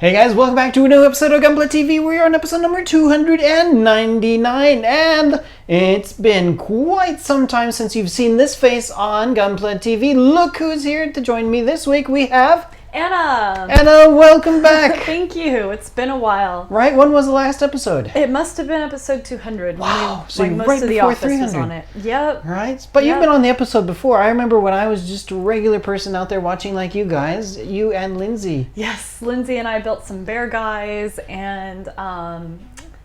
Hey guys, welcome back to a new episode of Gunpla TV. We're on episode number 299, and it's been quite some time since you've seen this face on Gunpla TV. Look who's here to join me this week. We have Anna! Anna, welcome back! Thank you. It's been a while. Right? When was the last episode? It must have been episode 200. Wow! So most right of the before office 300. was on it. Yep. Right? But you've been on the episode before. I remember when I was just a regular person out there watching like you guys, you and Lindsay. Yes, Lindsay and I built some bear guys and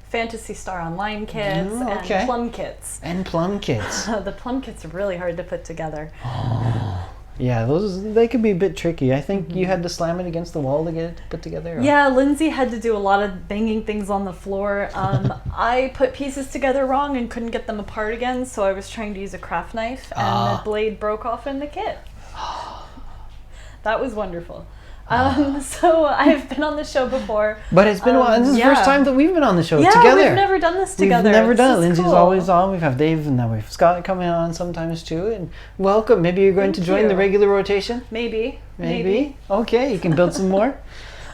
Fantasy Star Online kits and plum kits. And plum kits. The plum kits are really hard to put together. Oh. Yeah, they could be a bit tricky. I think you had to slam it against the wall to get it put together. Or? Yeah, Lindsay had to do a lot of banging things on the floor. I put pieces together wrong and couldn't get them apart again, so I was trying to use a craft knife, and the blade broke off in the kit. That was wonderful. So I've been on the show before. But it's been a while. And this is the first time that we've been on the show together. Yeah, we've never done this together. We've never done it. Lindsay's cool. always on. We have Dave, and now we have Scott coming on sometimes too. And welcome. Maybe you're going to join the regular rotation? Maybe. Okay, you can build some more.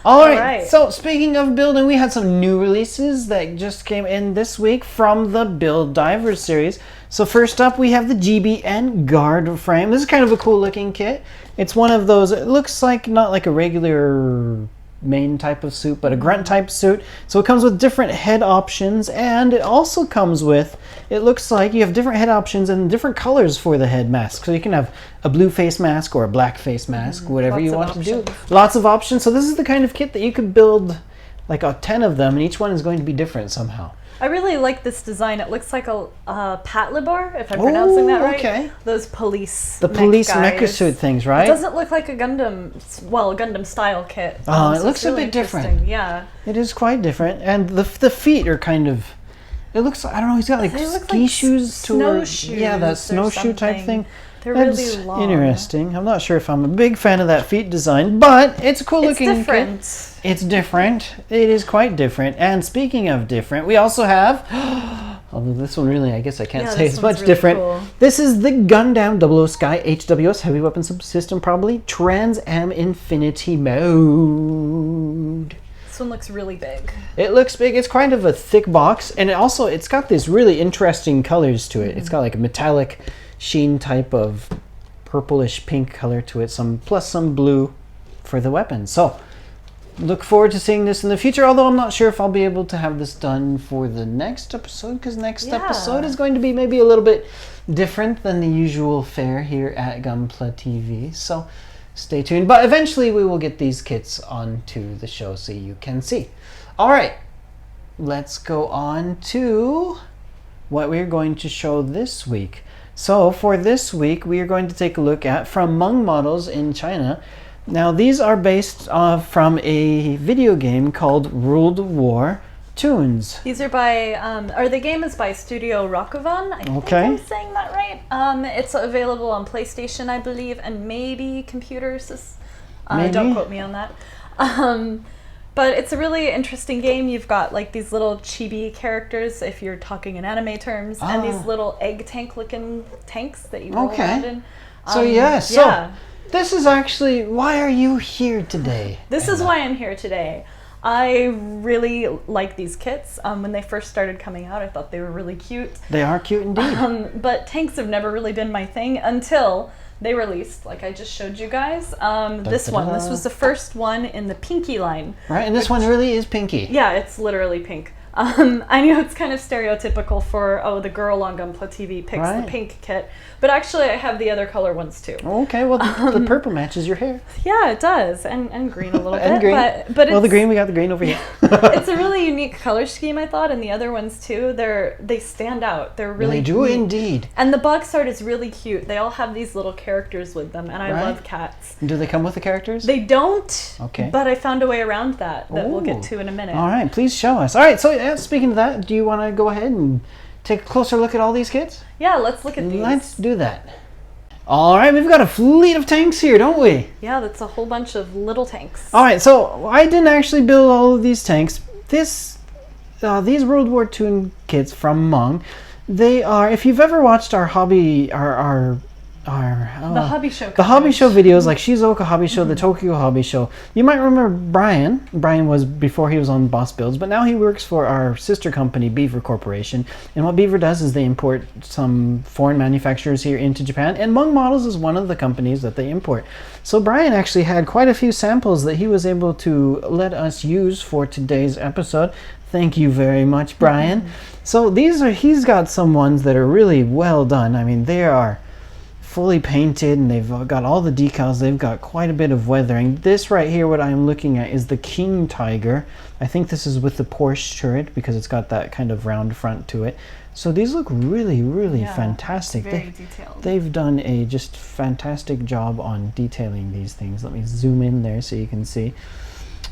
All right. So speaking of building, we had some new releases that just came in this week from the Build Divers series. So first up, we have the GBN-Guard frame. This is kind of a cool looking kit. It's one of those, it looks like not like a regular main type of suit, but a grunt type suit. So it comes with different head options, and it also comes with, it looks like you have different head options and different colors for the head mask. So you can have a blue face mask or a black face mask, whatever you want to do. Lots of options. So this is the kind of kit that you could build like 10 of them, and each one is going to be different somehow. I really like this design. It looks like a Patlibar, if I'm pronouncing that right. Okay. Those police mecha suit things, right? It doesn't look like a Gundam, well, a Gundam style kit. Oh, it looks really a bit different. Yeah. It is quite different. And the feet are kind of, it looks, I don't know, he's got like ski shoes. Snowshoes. Yeah, that snowshoe type thing. They're really long. Interesting. I'm not sure if I'm a big fan of that feet design, but it's a cool looking. It's different. It's different. It is quite different. And speaking of different, we also have, although this one really, I guess I can't say it's much really different. Cool. This is the Gundam 00 Sky HWS Heavy Weapon Subsystem, probably Trans Am Infinity Mode. This one looks really big. It looks big. It's kind of a thick box, and it's got these really interesting colors to it. It's got like a metallic sheen type of purplish pink color to it, plus some blue for the weapons. So look forward to seeing this in the future, although I'm not sure if I'll be able to have this done for the next episode, because next episode is going to be maybe a little bit different than the usual fare here at Gunpla TV. So stay tuned. But eventually we will get these kits onto the show so you can see. All right, let's go on to what we're going to show this week. So for this week, we are going to take a look at from Meng models in China. Now these are based from a video game called World War Toons. These are by, the game is by Studio Rokovan. I think I'm saying that right. It's available on PlayStation, I believe, and maybe computers. Don't quote me on that. But it's a really interesting game. You've got like these little chibi characters, if you're talking in anime terms, and these little egg tank-looking tanks that you roll around in. So this is actually, why are you here today? This is why I'm here today. I really like these kits. When they first started coming out, I thought they were really cute. They are cute indeed. But tanks have never really been my thing until they released, like I just showed you guys, this one. This was the first one in the Pinky line. Right, and this one really is pinky. Yeah, it's literally pink. I know it's kind of stereotypical for, the girl on Gunpla TV picks the pink kit, but actually I have the other color ones too. Okay, well the purple matches your hair. Yeah, it does, and green a little and bit. Green. But the green, we got the green over here. It's a really unique color scheme, I thought, and the other ones too, they stand out. They're really They do indeed. And the box art is really cute. They all have these little characters with them, and I love cats. Do they come with the characters? They don't. Okay. But I found a way around that we'll get to in a minute. All right, please show us. All right, so speaking of that, do you want to go ahead and take a closer look at all these kits? Yeah, let's look at these. Let's do that. All right, we've got a fleet of tanks here, don't we? Yeah, that's a whole bunch of little tanks. All right, so I didn't actually build all of these tanks. These World War Toon kits from Meng, they are, if you've ever watched our the hobby show. The hobby show videos, like Shizuoka Hobby Show, the Tokyo Hobby Show. You might remember Brian. Brian was before he was on Boss Builds, but now he works for our sister company, Beaver Corporation. And what Beaver does is they import some foreign manufacturers here into Japan, and Meng Models is one of the companies that they import. So Brian actually had quite a few samples that he was able to let us use for today's episode. Thank you very much, Brian. So he's got some ones that are really well done. I mean, they are fully painted and they've got all the decals. They've got quite a bit of weathering. This right here, what I'm looking at, is the King Tiger. I think this is with the Porsche turret because it's got that kind of round front to it. So these look really, really fantastic. Very detailed. They've done a just fantastic job on detailing these things. Let me zoom in there so you can see.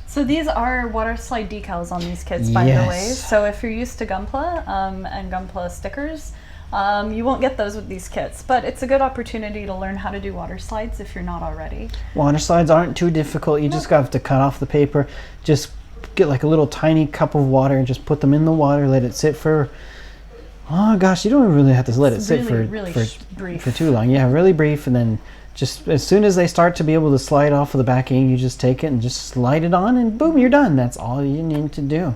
So these are water slide decals on these kits, by the way. So if you're used to Gunpla and Gunpla stickers, you won't get those with these kits, but it's a good opportunity to learn how to do water slides if you're not already. Water slides aren't too difficult. You just have to cut off the paper, just get like a little tiny cup of water and just put them in the water, let it sit for, oh gosh, you don't really have to let it sit for too long. Yeah, really brief, and then just as soon as they start to be able to slide off of the backing, you just take it and just slide it on and boom, you're done. That's all you need to do.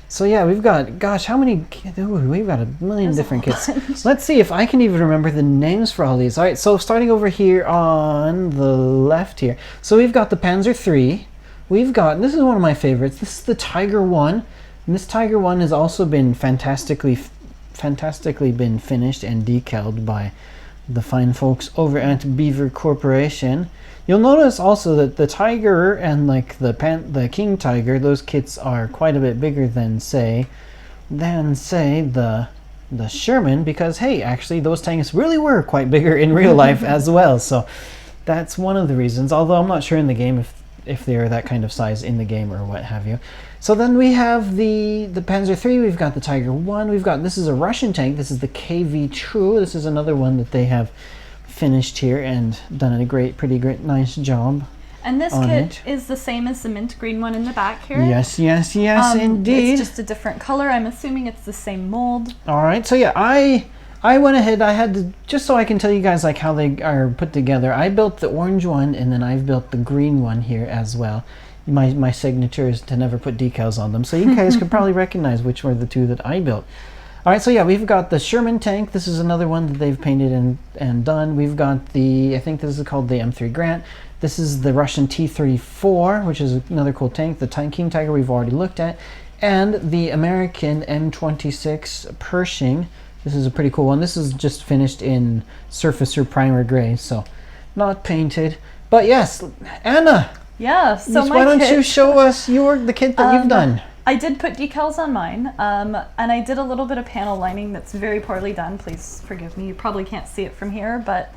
So yeah, we've got, gosh, how many? We've got a million different kits. Let's see if I can even remember the names for all these. All right, so starting over here on the left here. So we've got the Panzer III. We've got, and this is one of my favorites, this is the Tiger 1. And this Tiger 1 has also been fantastically been finished and decaled by the fine folks over at Beaver Corporation. You'll notice also that the Tiger and like the King Tiger, those kits are quite a bit bigger than say the Sherman, because hey, actually those tanks really were quite bigger in real life as well. So that's one of the reasons, although I'm not sure in the game if they are that kind of size in the game or what have you. So then we have the Panzer III, we've got the Tiger 1, we've got, this is a Russian tank, this is the KV-2, this is another one that they have finished here and done a pretty great, nice job. And this kit is the same as the mint green one in the back here. Yes, indeed. It's just a different color. I'm assuming it's the same mold. All right, so yeah, I went ahead, I had to, just so I can tell you guys like how they are put together, I built the orange one and then I've built the green one here as well. My signature is to never put decals on them, so you guys could probably recognize which were the two that I built. All right, so yeah, we've got the Sherman tank. This is another one that they've painted and done. We've got the, I think this is called the M3 Grant. This is the Russian T-34, which is another cool tank. The King Tiger we've already looked at. And the American M26 Pershing. This is a pretty cool one. This is just finished in Surfacer Primer Gray, so not painted. But yes, Anna. Yeah, so why don't you show us the kit that you've done? I did put decals on mine, and I did a little bit of panel lining that's very poorly done. Please forgive me. You probably can't see it from here, but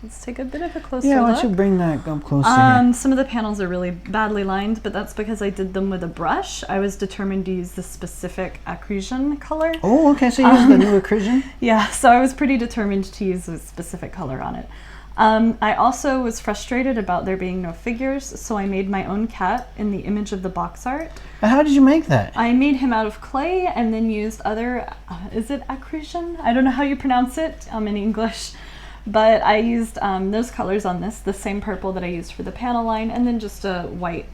let's take a bit of a closer look. Yeah, why don't you bring that up closer here? Some of the panels are really badly lined, but that's because I did them with a brush. I was determined to use the specific accretion color. Oh, okay, so you used the new accretion? Yeah, so I was pretty determined to use a specific color on it. I also was frustrated about there being no figures, so I made my own cat in the image of the box art. And how did you make that? I made him out of clay and then used other, is it accretion? I don't know how you pronounce it in English, but I used those colors on this, the same purple that I used for the panel line, and then just a white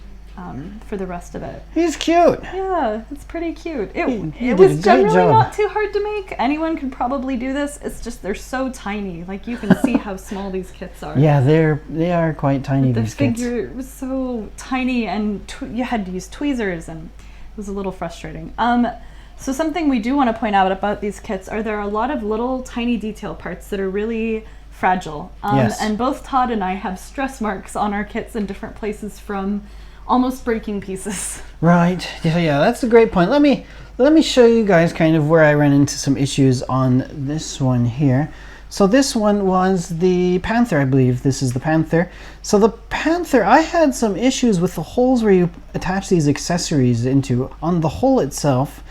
for the rest of it. He's cute. Yeah, it's pretty cute. It was generally not too hard to make. Anyone could probably do this. It's just they're so tiny. Like you can see how small these kits are. Yeah, they are quite tiny. The figure was so tiny, and you had to use tweezers, and it was a little frustrating. So something we do want to point out about these kits are there are a lot of little tiny detail parts that are really fragile. Yes. And both Todd and I have stress marks on our kits in different places from almost breaking pieces. Right. Yeah, that's a great point. Let me show you guys kind of where I ran into some issues on this one here. So this one was the Panther, I believe. This is the Panther. So the Panther, I had some issues with the holes where you attach these accessories into. On the hull itself,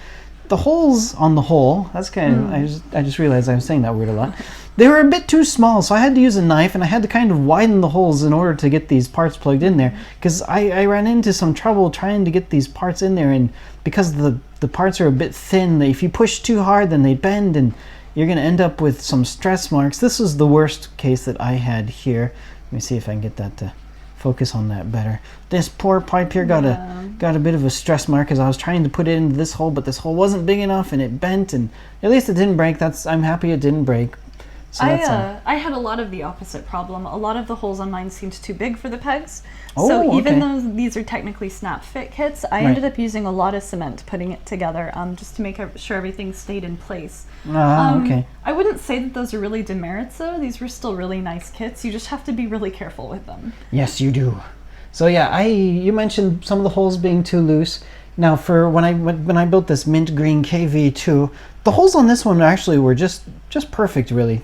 the holes on the hull, that's kind of, I just realized I was saying that word a lot. They were a bit too small, so I had to use a knife and I had to kind of widen the holes in order to get these parts plugged in there, because I ran into some trouble trying to get these parts in there, and because the parts are a bit thin, if you push too hard then they bend, and you're going to end up with some stress marks. This was the worst case that I had here. Let me see if I can get that to focus on that better. This poor pipe here got a bit of a stress mark as I was trying to put it into this hole, but this hole wasn't big enough and it bent, and at least it didn't break. I'm happy it didn't break. So I had a lot of the opposite problem. A lot of the holes on mine seemed too big for the pegs. Oh, so even okay. though these are technically snap fit kits, I ended up using a lot of cement putting it together just to make sure everything stayed in place. Okay. I wouldn't say that those are really demerits though. These were still really nice kits. You just have to be really careful with them. Yes, you do. So yeah, you mentioned some of the holes being too loose. Now for when I built this mint green KV2, the holes on this one actually were just perfect, really.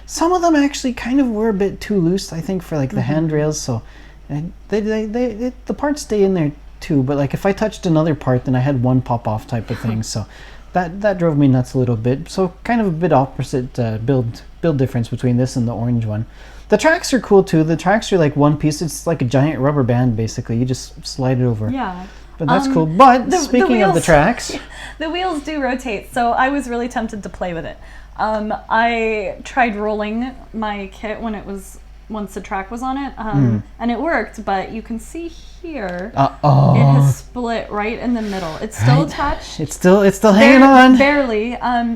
Some of them actually kind of were a bit too loose, I think, for like the handrails, so the parts stay in there too, but like if I touched another part, then I had one pop off type of thing, so that drove me nuts a little bit. So kind of a bit opposite build difference between this and the orange one. The tracks are cool too. The tracks are like one piece. It's like a giant rubber band basically. You just slide it over. Yeah. But that's cool. But speaking of the tracks, the wheels do rotate, so I was really tempted to play with it. I tried rolling my kit once the track was on it, and it worked. But you can see here, it has split right in the middle. It's still attached. It's still hanging on. Barely.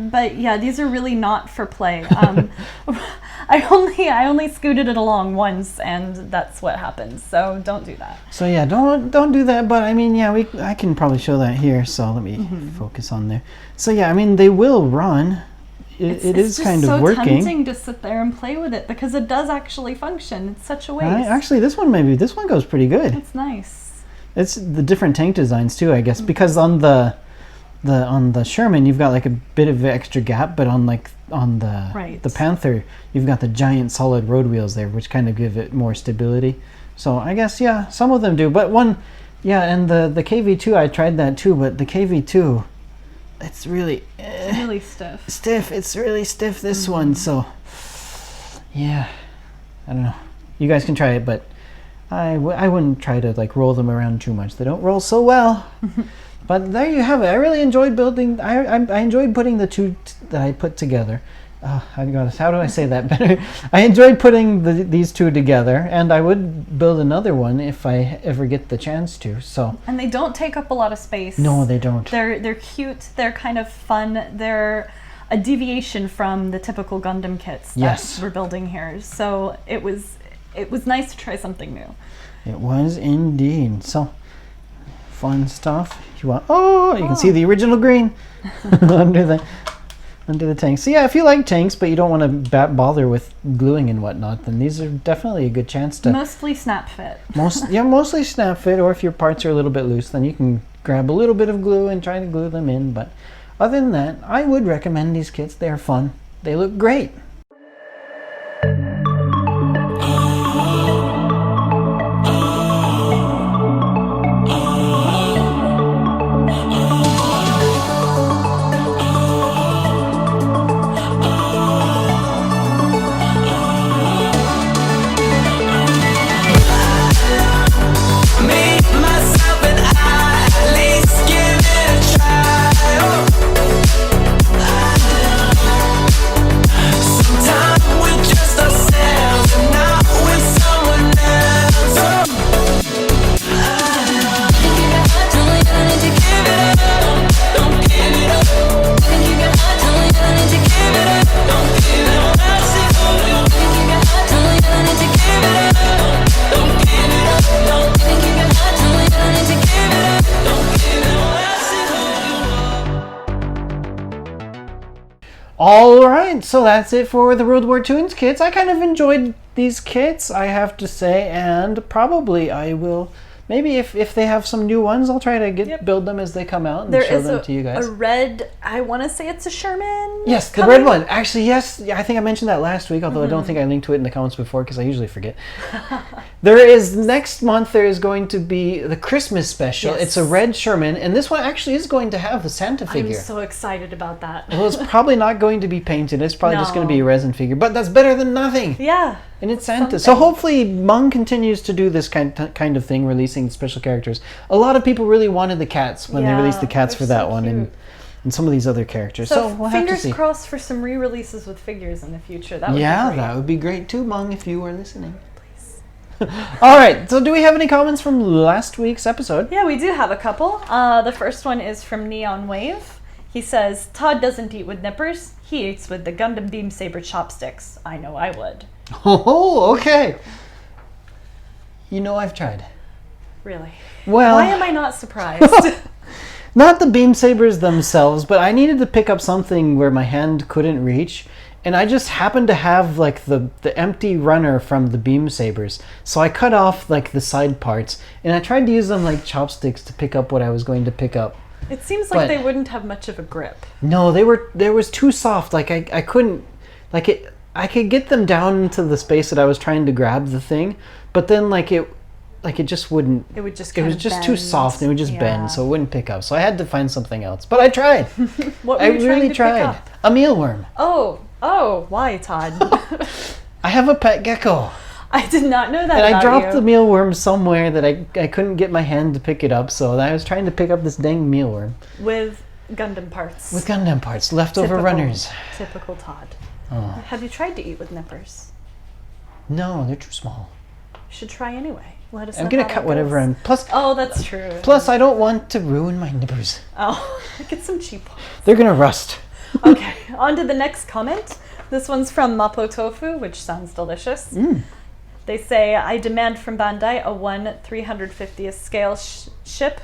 But yeah, these are really not for play. I only scooted it along once, and that's what happened. So don't do that. So yeah, don't do that. But I mean, yeah, I can probably show that here. So let me focus on there. So yeah, I mean, they will run. It is kind of working. It's so tempting to sit there and play with it because it does actually function. It's such a waste. Actually, this one goes pretty good. It's nice. It's the different tank designs too, I guess, because on the Sherman you've got like a bit of extra gap, but on the Panther you've got the giant solid road wheels there, which kind of give it more stability. So I guess yeah, some of them do, but and the KV2 I tried that too, but the KV2 it's really stiff. It's really stiff, this one. So yeah, I don't know. You guys can try it, but I wouldn't try to like roll them around too much. They don't roll so well. But there you have it. I really enjoyed building. I enjoyed putting the two that I put together. How do I say that better? I enjoyed putting these two together, and I would build another one if I ever get the chance to. So. And they don't take up a lot of space. No, they don't. They're cute. They're kind of fun. They're a deviation from the typical Gundam kits that we're building here. So it was nice to try something new. It was indeed. So fun stuff. You can see the original green under the tank. So yeah, if you like tanks but you don't want to bother with gluing and whatnot, then these are definitely a good chance to. Mostly snap fit. Mostly snap fit. Or if your parts are a little bit loose, then you can grab a little bit of glue and try to glue them in. But other than that, I would recommend these kits. They're fun. They look great. Alright, so that's it for the World War Toons kits. I kind of enjoyed these kits, I have to say, and probably I will, maybe if they have some new ones, I'll try to build them as they come out and show them to you guys. A red, I want to say it's a Sherman. Yes, the red one. Actually, yes, I think I mentioned that last week, although I don't think I linked to it in the comments before because I usually forget. Next month there is going to be the Christmas special. Yes. It's a red Sherman, and this one actually is going to have the Santa figure. I'm so excited about that. Well, it's probably not going to be painted. It's probably just going to be a resin figure, but that's better than nothing. Yeah. And it's Santa. So hopefully Meng continues to do this kind of thing, releasing special characters. A lot of people really wanted the cats when they released the cats for that one. And and some of these other characters. So we'll have to see. Fingers crossed for some re-releases with figures in the future. That would be great. That would be great too, Meng, if you were listening. All right, so do we have any comments from last week's episode? Yeah, we do have a couple. The first one is from Neon Wave. He says, Todd doesn't eat with nippers. He eats with the Gundam Beam Saber chopsticks. I know I would. Oh, okay. You know I've tried. Really? Well, why am I not surprised? Not the beam sabers themselves, but I needed to pick up something where my hand couldn't reach. And I just happened to have like the empty runner from the beam sabers. So I cut off like the side parts and I tried to use them like chopsticks to pick up what I was going to pick up. It seems like they wouldn't have much of a grip. No, they was too soft. Like I couldn't, like it, I could get them down into the space that I was trying to grab the thing, but then it just wouldn't. It would just. It was just too soft. And it would just bend, so it wouldn't pick up. So I had to find something else. But I tried. What were you trying to pick up? A mealworm. Oh, why, Todd? I have a pet gecko. I did not know that. And I dropped the mealworm somewhere that I couldn't get my hand to pick it up, so I was trying to pick up this dang mealworm. With Gundam parts. With Gundam parts, leftover runners. Typical Todd. Oh. Have you tried to eat with nippers? No, they're too small. You should try anyway. Let us know. I'm gonna cut whatever I'm. Plus. Oh, that's true. Plus, I don't want to ruin my nippers. Oh, get some cheap ones. They're gonna rust. Okay, on to the next comment. This one's from Mapo Tofu, which sounds delicious. They say, I demand from Bandai a 1/350th scale ship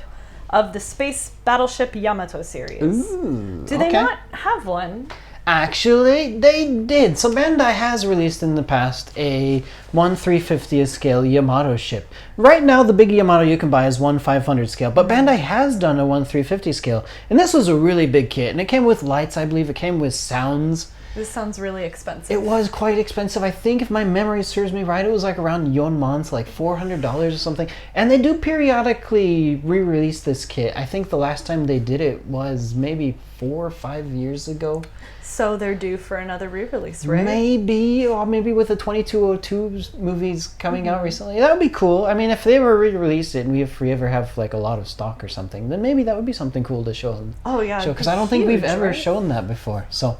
of the space battleship Yamato series. Ooh, Do they not have one? Actually, they did. So Bandai has released in the past a 1/350th scale Yamato ship. Right now, the big Yamato you can buy is 1/500 scale, but Bandai has done a 1/350 scale, and this was a really big kit, and it came with lights, I believe. It came with sounds. This sounds really expensive. It was quite expensive. I think if my memory serves me right, it was like around Yonman, so like $400 or something. And they do periodically re-release this kit. I think the last time they did it was maybe 4 or 5 years ago. So they're due for another re-release, right? Maybe, or maybe with the 2202 movies coming out recently. That would be cool. I mean, if they were re-released it and if we ever have like a lot of stock or something, then maybe that would be something cool to show them. Oh yeah, because I don't think we've ever shown that before. So.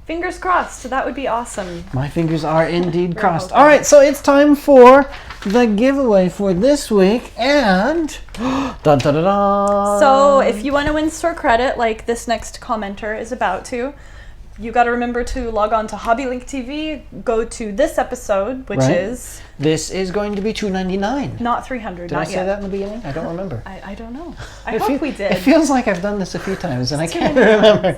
Fingers crossed. That would be awesome. My fingers are indeed crossed. All right, so it's time for the giveaway for this week, and dun, dun, dun, dun. So if you want to win store credit, like this next commenter is about to, you got to remember to log on to HobbyLink TV, go to this episode, which is... This is going to be $2.99. Not $300, Did I say that in the beginning? I don't remember. I don't know. I hope we did. It feels like I've done this a few times, and I can't remember.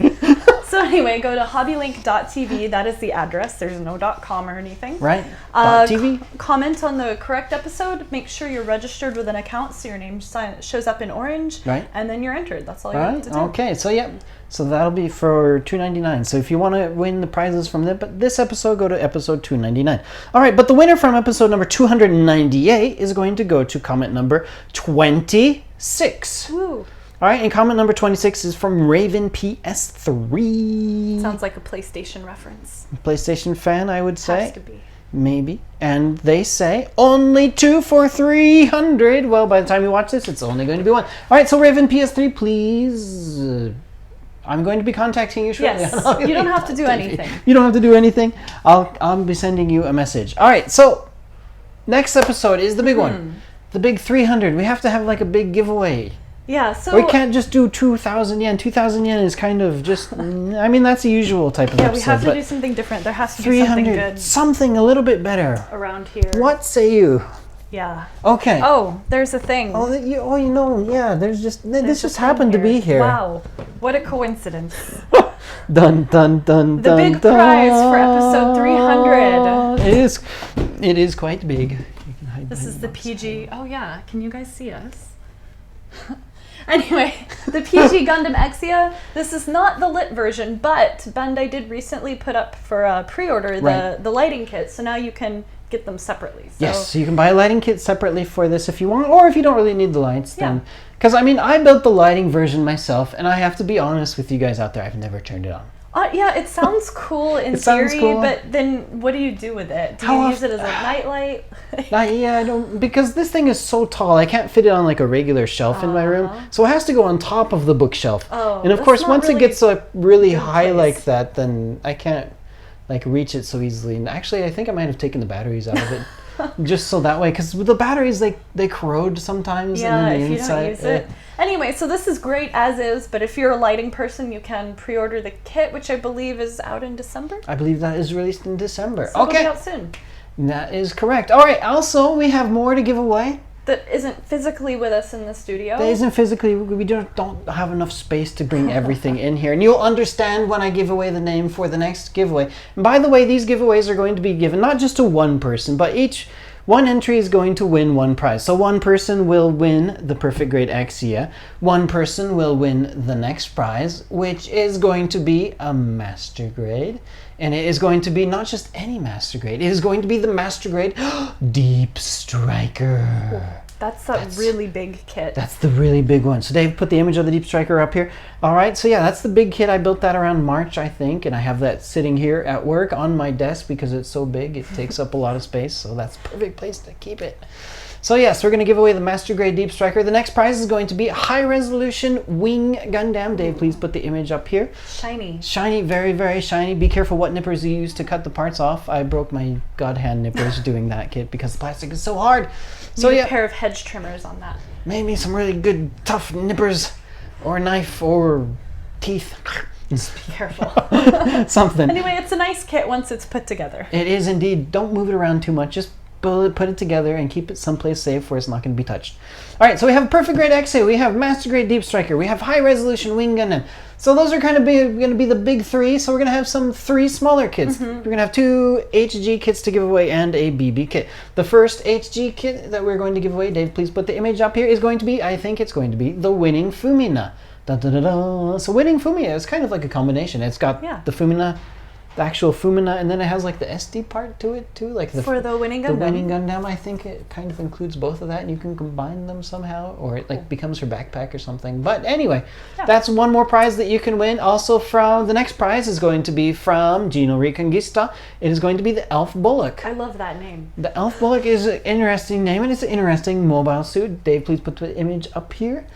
So anyway, go to hobbylink.tv. That is the address. There's no .com or anything. Right. .tv. Comment on the correct episode. Make sure you're registered with an account so your name shows up in orange. Right. And then you're entered. That's all you have to do. Okay. So yeah. So that'll be for $2.99. So if you want to win the prizes from this episode, go to episode 299. All right. But the winner from episode number 298 is going to go to comment number 26. Woo. All right, and comment number 26 is from Raven PS3. Sounds like a PlayStation reference. PlayStation fan, I would say. Has to be. Maybe. And they say, only 2 for 300. Well, by the time you watch this, it's only going to be 1. All right, so Raven PS3, please. I'm going to be contacting you shortly. Yes, you don't have to do anything. You don't have to do anything. I'll be sending you a message. All right, so next episode is the big one. The big 300. We have to have like a big giveaway. Yeah, so... We can't just do 2,000 yen. 2,000 yen is kind of just... I mean, that's the usual type of episode. Yeah, we have to do something different. There has to be something good. Something a little bit better. Around here. What say you? Yeah. Okay. Oh, there's a thing. This just happened to be here. Wow. What a coincidence. Dun, dun, dun, the big prize for episode 300. It is quite big. This is the PG... Oh, yeah. Can you guys see us? Anyway, the PG Gundam Exia, this is not the lit version, but Bandai did recently put up for a pre-order the lighting kit, so now you can get them separately. So. Yes, so you can buy a lighting kit separately for this if you want, or if you don't really need the lights, then... Because, I mean, I built the lighting version myself, and I have to be honest with you guys out there, I've never turned it on. Yeah, it sounds cool in theory, cool. but then what do you do with it? Do you use it as a nightlight? Yeah, I don't, because this thing is so tall, I can't fit it on like a regular shelf in my room, so it has to go on top of the bookshelf. Oh, and of course, once it gets like really high place. like that, then I can't like reach it so easily. And actually, I think I might have taken the batteries out of it. Just so that way, because the batteries they corrode sometimes. Yeah, and then the if inside, you don't use it. Anyway, so this is great as is, but if you're a lighting person, you can pre-order the kit, which I believe is out in December. I believe that is released in December. So okay, it'll be out soon. That is correct. All right. Also, we have more to give away. That isn't physically with us in the studio. That isn't physically. We don't have enough space to bring everything in here. And you'll understand when I give away the name for the next giveaway. And by the way, these giveaways are going to be given not just to one person, but one entry is going to win one prize. So one person will win the Perfect Grade Exia. One person will win the next prize, which is going to be a Master Grade. And it is going to be not just any Master Grade. It is going to be the Master Grade Deep Striker. That's a really big kit. That's the really big one. So Dave put the image of the Deep Striker up here. All right, so yeah, that's the big kit. I built that around March, I think, and I have that sitting here at work on my desk because it's so big. It takes up a lot of space, so that's a perfect place to keep it. So yes, we're going to give away the Master Grade Deep Striker. The next prize is going to be a high-resolution wing Gundam. Dave, please put the image up here. Shiny. Shiny, very, very shiny. Be careful what nippers you use to cut the parts off. I broke my god hand nippers doing that kit because the plastic is so hard. So Need yeah, a pair of hedge trimmers on that. maybe some really good tough nippers or a knife or teeth. Just be careful. Something. Anyway, it's a nice kit once it's put together. It is indeed. Don't move it around too much. Just put it together and keep it someplace safe where it's not going to be touched. All right, so we have Perfect Grade XA, we have Master Grade Deep Striker, we have High Resolution Wing Gundam. So those are kind of going to be the big three. So we're going to have some 3 smaller kits. We're going to have 2 HG kits to give away and a BB kit. The first HG kit that we're going to give away, Dave, please put the image up here, is going to be, I think it's going to be the Winning Fumina. Da, da, da, da. So Winning Fumina is kind of like a combination. It's got the Fumina, the actual Fumina, and then it has like the SD part to it too, like for the Winning Gundam. The Winning Gundam, I think it kind of includes both of that, and you can combine them somehow, or it like becomes her backpack or something. But anyway, that's one more prize that you can win. Also, from the next prize is going to be from Gino Reconquista. It is going to be the Elf Bullock. I love that name. The Elf Bullock is an interesting name, and it's an interesting mobile suit. Dave, please put the image up here.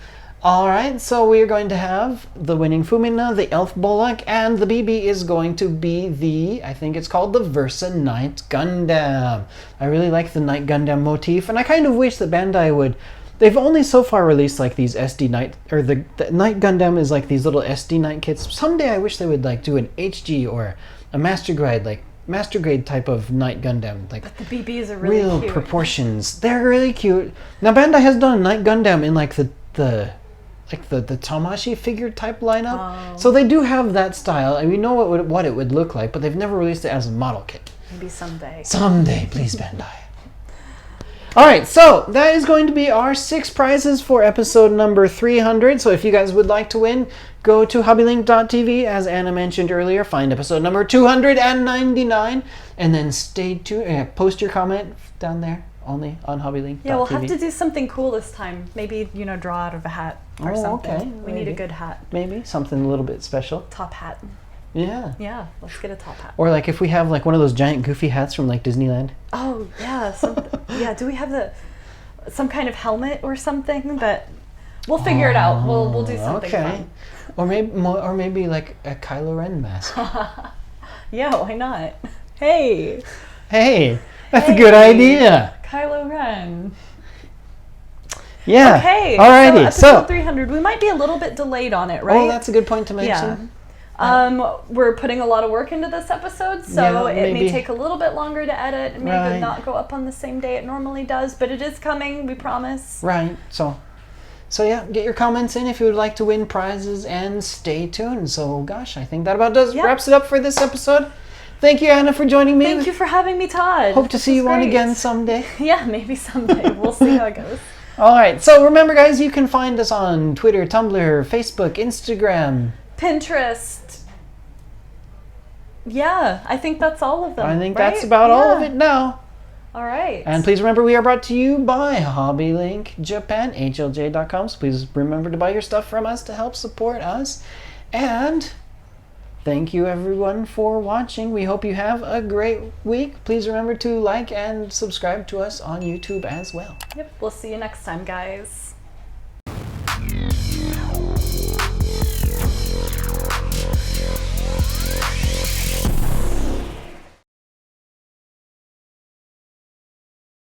Alright, so we are going to have the Winning Fumina, the Elf Bullock, and the BB is going to be the, I think it's called the Versa Night Gundam. I really like the Night Gundam motif, and I kind of wish that Bandai would, they've only so far released like these SD Night, or the Night Gundam is like these little SD Night kits. Someday I wish they would like do an HG or a Master Grade, like Master Grade type of Night Gundam. Like, but the BBs are really real cute. Proportions. They're really cute. Now Bandai has done a Night Gundam in like the Tamashi figure type lineup. So they do have that style, and we know what it would look like, but they've never released it as a model kit. Maybe someday. Someday, please, Bandai. Alright, so that is going to be our 6 prizes for episode number 300. So if you guys would like to win, go to hobbylink.tv, as Anna mentioned earlier, find episode number 299, and then stay tuned, post your comment down there. Only on hobbylink.tv. Yeah, we'll have to do something cool this time. Maybe, draw out of a hat or something. Okay. We need a good hat. Maybe something a little bit special. Top hat. Yeah. Yeah, let's get a top hat. Or like if we have like one of those giant goofy hats from like Disneyland. Oh, yeah. Yeah, do we have some kind of helmet or something? But we'll figure it out. We'll do something fun. Or maybe like a Kylo Ren mask. Yeah, why not? Hey. That's a good idea. Kylo Ren. Yeah. Okay. Alrighty. So episode 300. We might be a little bit delayed on it, right? Oh, that's a good point to mention. Yeah. We're putting a lot of work into this episode, so it may maybe take a little bit longer to edit and maybe not go up on the same day it normally does, but it is coming, we promise. Right. So yeah, get your comments in if you would like to win prizes, and stay tuned. So gosh, I think that about wraps it up for this episode. Thank you, Anna, for joining me. Thank you for having me, Todd. Hope to see you on again someday. Yeah, maybe someday. We'll see how it goes. All right. So remember, guys, you can find us on Twitter, Tumblr, Facebook, Instagram, Pinterest. Yeah, I think that's all of them. I think that's about all of it now. All right. And please remember, we are brought to you by HobbyLink Japan, HLJ.com. So please remember to buy your stuff from us to help support us. And Thank you everyone for watching. We hope you have a great week. Please remember to like and subscribe to us on YouTube as well. Yep, we'll see you next time, guys.